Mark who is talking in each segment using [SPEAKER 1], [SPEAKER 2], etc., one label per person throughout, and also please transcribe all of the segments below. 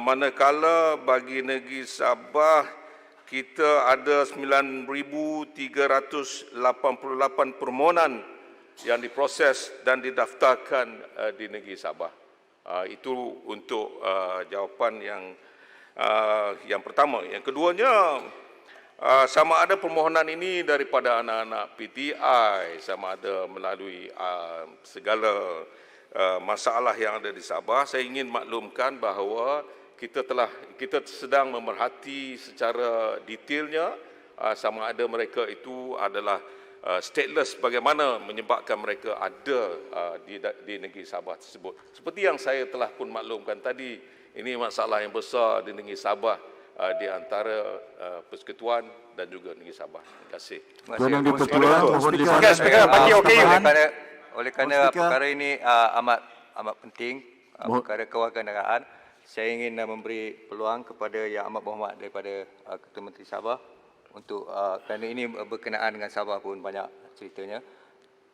[SPEAKER 1] manakala bagi negeri Sabah kita ada 9,388 permohonan yang diproses dan didaftarkan di negeri Sabah. Itu untuk jawapan yang pertama. Yang keduanya, sama ada permohonan ini daripada anak-anak PTI, sama ada melalui segala masalah yang ada di Sabah. Saya ingin maklumkan bahawa kita sedang memerhati secara detailnya sama ada mereka itu adalah stateless, bagaimana menyebabkan mereka ada di negeri Sabah tersebut. Seperti yang saya telah pun maklumkan tadi, ini masalah yang besar di negeri Sabah di antara Persekutuan dan juga negeri Sabah. Terima kasih.
[SPEAKER 2] Tuan Yang di-Pertuan, mohon disampaikan.
[SPEAKER 3] Bagi okey. Oleh kerana perkara ini amat penting, perkara kewarganegaraan, saya ingin memberi peluang kepada Yang Amat Berhormat daripada Ketua Menteri Sabah untuk kerana ini berkenaan dengan Sabah pun banyak ceritanya.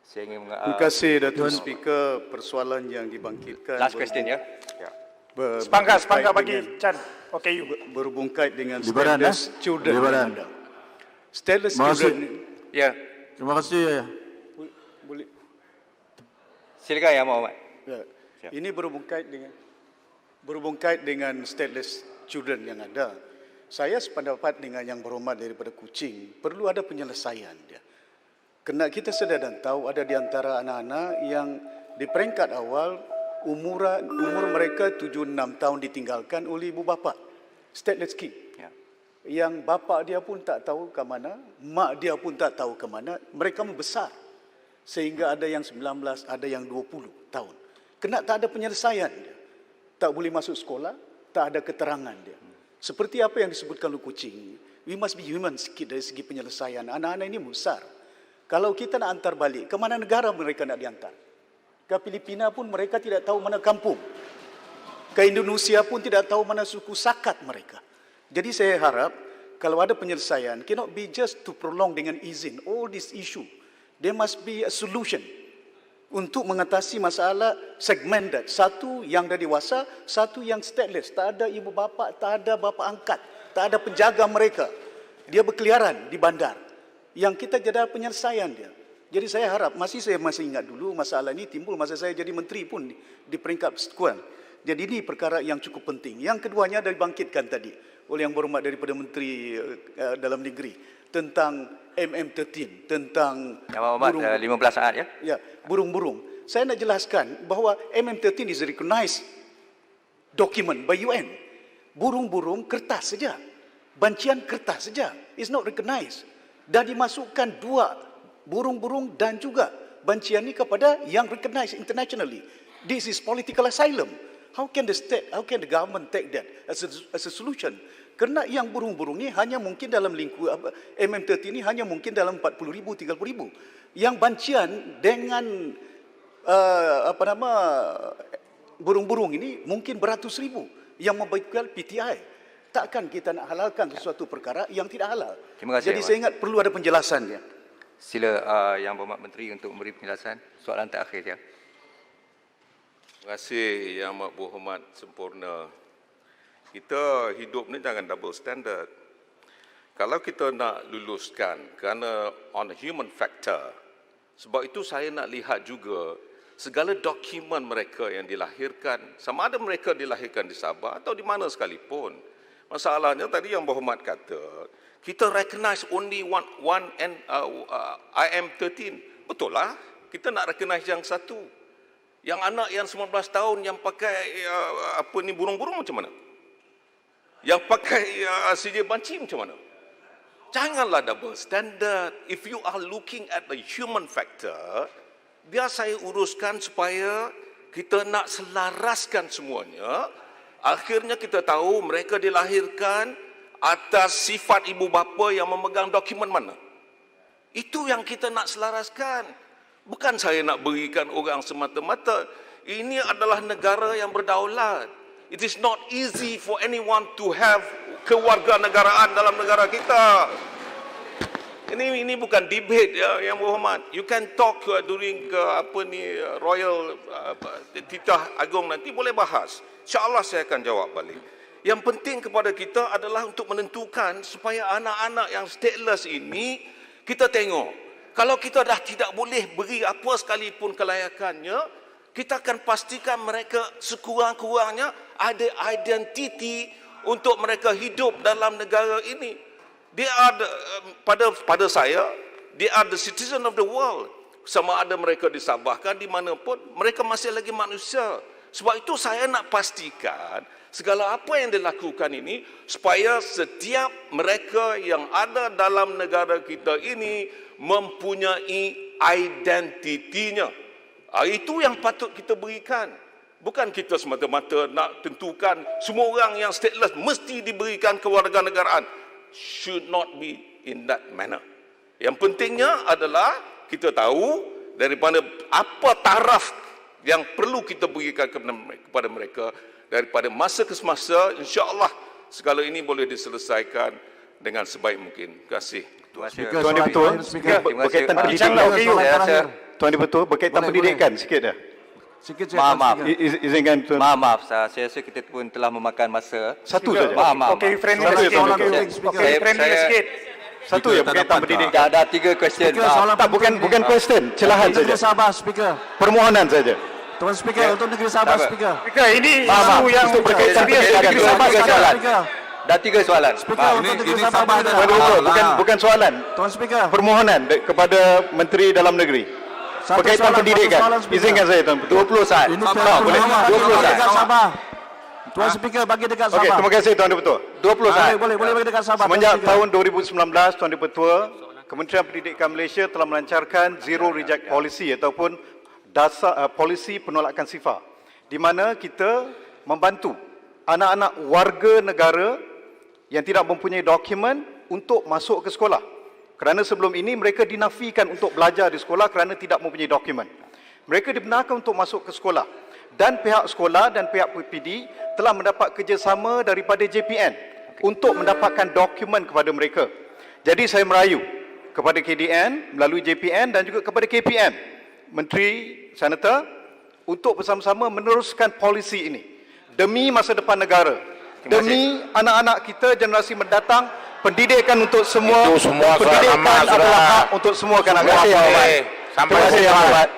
[SPEAKER 3] Saya ingin
[SPEAKER 4] terima kasih Datuk Speaker, persoalan yang dibangkitkan.
[SPEAKER 3] Last question ya.
[SPEAKER 5] Sepangkat bagi Chan. Okey.
[SPEAKER 4] Berhubung kait dengan
[SPEAKER 2] Libaran,
[SPEAKER 4] stateless children.
[SPEAKER 2] Libaran.
[SPEAKER 4] Stateless
[SPEAKER 2] Terima kasih.
[SPEAKER 4] children.
[SPEAKER 3] Ya,
[SPEAKER 2] Terima kasih.
[SPEAKER 4] Boleh.
[SPEAKER 3] silakan Yang Amat Berhormat.
[SPEAKER 4] Ya. Ini berhubung kait dengan stateless children yang ada. Saya sependapat dengan Yang Berhormat daripada Kuching, perlu ada penyelesaian dia. Kena kita sedar dan tahu ada di antara anak-anak yang di peringkat awal umur mereka 7-6 tahun ditinggalkan oleh ibu bapa. Stateless kid.
[SPEAKER 3] Ya.
[SPEAKER 4] Yang bapa dia pun tak tahu ke mana, mak dia pun tak tahu ke mana, mereka membesar. Sehingga ada yang 19, ada yang 20 tahun. Kena tak ada penyelesaian dia. Tak boleh masuk sekolah, tak ada keterangan dia. Seperti apa yang disebutkan oleh Kuching, we must be human sikit dari segi penyelesaian. Anak-anak ini besar. Kalau kita nak hantar balik, ke mana negara mereka nak dihantar? Ke Filipina pun mereka tidak tahu mana kampung. Ke Indonesia pun tidak tahu mana suku sakat mereka. Jadi saya harap, kalau ada penyelesaian, cannot be just to prolong dengan izin all this issue. There must be a solution untuk mengatasi masalah segmented. Satu yang dah dewasa, satu yang stateless. Tak ada ibu bapa, tak ada bapa angkat, tak ada penjaga mereka. Dia berkeliaran di bandar. Yang kita jadi penyelesaian dia. Jadi saya harap, saya masih ingat dulu masalah ini timbul masa saya jadi menteri pun di peringkat persekutuan. Jadi ini perkara yang cukup penting. Yang keduanya dah dibangkitkan tadi oleh Yang Berhormat daripada Menteri Dalam Negeri tentang MM13, tentang
[SPEAKER 3] Yang Amat Berhormat 15 saat ya.
[SPEAKER 4] Ya, burung-burung. Saya nak jelaskan bahawa MM13 is a recognized document by UN. Burung-burung kertas saja. Bancian kertas saja. It's not recognized. Dah dimasukkan dua burung-burung dan juga bancian ini kepada yang recognized internationally. This is political asylum. How can the government take that as a solution? Kerana yang burung-burung ini hanya mungkin dalam lingkup MM13 ini hanya mungkin dalam 40,000, 30,000. Yang bancian dengan burung-burung ini mungkin beratus ribu yang membaikkan PTI. Takkan kita nak halalkan sesuatu perkara yang tidak halal.
[SPEAKER 3] Terima kasih.
[SPEAKER 4] Jadi saya ingat perlu ada penjelasan dia.
[SPEAKER 3] Sila Yang Berhormat Menteri untuk memberi penjelasan. Soalan terakhir ya.
[SPEAKER 1] Terima kasih Yang Amat Berhormat sempurna. Kita hidup ni jangan double standard. Kalau kita nak luluskan kerana on human factor, sebab itu saya nak lihat juga segala dokumen mereka yang dilahirkan, sama ada mereka dilahirkan di Sabah atau di mana sekalipun. Masalahnya tadi Yang Berhormat kata, kita recognize only one IM13. Betul lah, kita nak recognize yang satu. Yang anak yang 19 tahun yang pakai burung-burung macam mana? Yang pakai CJ banci macam mana? Janganlah double standard. If you are looking at the human factor, biar saya uruskan supaya kita nak selaraskan semuanya. Akhirnya kita tahu mereka dilahirkan atas sifat ibu bapa yang memegang dokumen mana. Itu yang kita nak selaraskan. Bukan saya nak berikan orang semata-mata. Ini adalah negara yang berdaulat. It is not easy for anyone to have kewarganegaraan dalam negara kita. Ini bukan debate ya, Yang Berhormat. You can talk during Royal Titah Agong nanti boleh bahas. InsyaAllah saya akan jawab balik. Yang penting kepada kita adalah untuk menentukan supaya anak-anak yang stateless ini kita tengok. Kalau kita dah tidak boleh beri apa sekalipun kelayakannya, kita akan pastikan mereka sekurang-kurangnya ada identiti untuk mereka hidup dalam negara ini. They are pada saya, they are the citizen of the world. Sama ada mereka di Sabah kan, di mana pun, mereka masih lagi manusia. Sebab itu saya nak pastikan segala apa yang dilakukan ini supaya setiap mereka yang ada dalam negara kita ini mempunyai identitinya. Itu yang patut kita berikan. Bukan kita semata-mata nak tentukan semua orang yang stateless mesti diberikan kewarganegaraan. Should not be in that manner. Yang pentingnya adalah kita tahu daripada apa taraf yang perlu kita berikan kepada mereka daripada masa ke semasa. InsyaAllah segala ini boleh diselesaikan dengan sebaik mungkin. Terima kasih.
[SPEAKER 2] Speaker,
[SPEAKER 6] Tuan
[SPEAKER 2] soalan
[SPEAKER 6] Dipertua,
[SPEAKER 2] terakhir, Speaker.
[SPEAKER 6] berkaitan
[SPEAKER 5] Chan,
[SPEAKER 6] pendidikan.
[SPEAKER 5] okey, you.
[SPEAKER 3] Saya rasa
[SPEAKER 6] Tuan Dipertua, berkaitan
[SPEAKER 2] Boleh,
[SPEAKER 6] pendidikan sikit dah.
[SPEAKER 2] Sikit
[SPEAKER 3] Maaf.
[SPEAKER 6] Izinkan Tuan.
[SPEAKER 3] Maaf, saya rasa kita pun telah memakan masa.
[SPEAKER 6] Satu saja.
[SPEAKER 3] Maaf.
[SPEAKER 5] Okey, friendly
[SPEAKER 6] Satu
[SPEAKER 5] sikit.
[SPEAKER 6] soalan
[SPEAKER 5] Okey,
[SPEAKER 2] pendek, Speaker.
[SPEAKER 5] okey, friendly
[SPEAKER 3] Saya-
[SPEAKER 5] sikit.
[SPEAKER 6] Satu ya berkaitan pendidikan.
[SPEAKER 3] Dah 3 question.
[SPEAKER 2] Speaker,
[SPEAKER 3] Maaf.
[SPEAKER 2] soalan
[SPEAKER 6] Tak, bukan question, celahan
[SPEAKER 2] Untuk negeri
[SPEAKER 6] saja.
[SPEAKER 2] Sabah, Speaker.
[SPEAKER 6] Permohonan saja.
[SPEAKER 2] Tuan Speaker, untuk negeri Sabah,
[SPEAKER 3] Tak apa.
[SPEAKER 2] Speaker.
[SPEAKER 5] Speaker, ini
[SPEAKER 6] Maaf,
[SPEAKER 5] isu yang
[SPEAKER 6] itu berkaitan
[SPEAKER 5] serius
[SPEAKER 6] pendidikan.
[SPEAKER 5] negeri
[SPEAKER 6] Tuan
[SPEAKER 5] Sabah
[SPEAKER 3] Speaker,
[SPEAKER 5] sekarang.
[SPEAKER 3] soalan.
[SPEAKER 2] Speaker,
[SPEAKER 3] Dah 3 soalan.
[SPEAKER 2] Speaker, untuk negeri Sabah,
[SPEAKER 6] Tuan
[SPEAKER 2] Speaker.
[SPEAKER 6] Dipertua, bukan soalan.
[SPEAKER 2] Tuan Speaker.
[SPEAKER 6] Permohonan kepada Menteri Dalam Negeri.
[SPEAKER 2] Satu
[SPEAKER 6] Berkaitan
[SPEAKER 2] soalan,
[SPEAKER 6] pendidikan.
[SPEAKER 2] satu soalan, Speaker.
[SPEAKER 6] Izinkan saya Tuan Dipertua.
[SPEAKER 3] 20 saat.
[SPEAKER 2] Ini
[SPEAKER 6] boleh.
[SPEAKER 2] permohonan
[SPEAKER 3] 20
[SPEAKER 2] bagi
[SPEAKER 3] saat.
[SPEAKER 2] dekat Sabah. Tuan Speaker, bagi dekat
[SPEAKER 6] Okey,
[SPEAKER 2] Sabah.
[SPEAKER 6] terima kasih Tuan Dipertua.
[SPEAKER 3] 20 saat.
[SPEAKER 2] Boleh bagi dekat Sabah.
[SPEAKER 6] Semenjak
[SPEAKER 2] Tuan Speaker.
[SPEAKER 6] tahun 2019, Tuan Dipertua, Kementerian Pendidikan Malaysia telah melancarkan Zero Reject Policy ataupun polisi penolakan sifar, di mana kita membantu anak-anak warga negara yang tidak mempunyai dokumen untuk masuk ke sekolah. Kerana sebelum ini mereka dinafikan untuk belajar di sekolah kerana tidak mempunyai dokumen. Mereka dibenarkan untuk masuk ke sekolah. Dan pihak sekolah dan pihak PPD telah mendapat kerjasama daripada JPN untuk mendapatkan dokumen kepada mereka. Jadi saya merayu kepada KDN melalui JPN dan juga kepada KPM, Menteri Senator, untuk bersama-sama meneruskan polisi ini demi masa depan negara, demi anak-anak kita generasi mendatang. Pendidikan untuk semua,
[SPEAKER 7] Itu semua
[SPEAKER 6] pendidikan
[SPEAKER 7] soal amal,
[SPEAKER 6] adalah
[SPEAKER 7] saudara.
[SPEAKER 6] hak untuk semua kanak-kanak.
[SPEAKER 7] Sampai
[SPEAKER 6] Terima kasih, Yang Berhormat.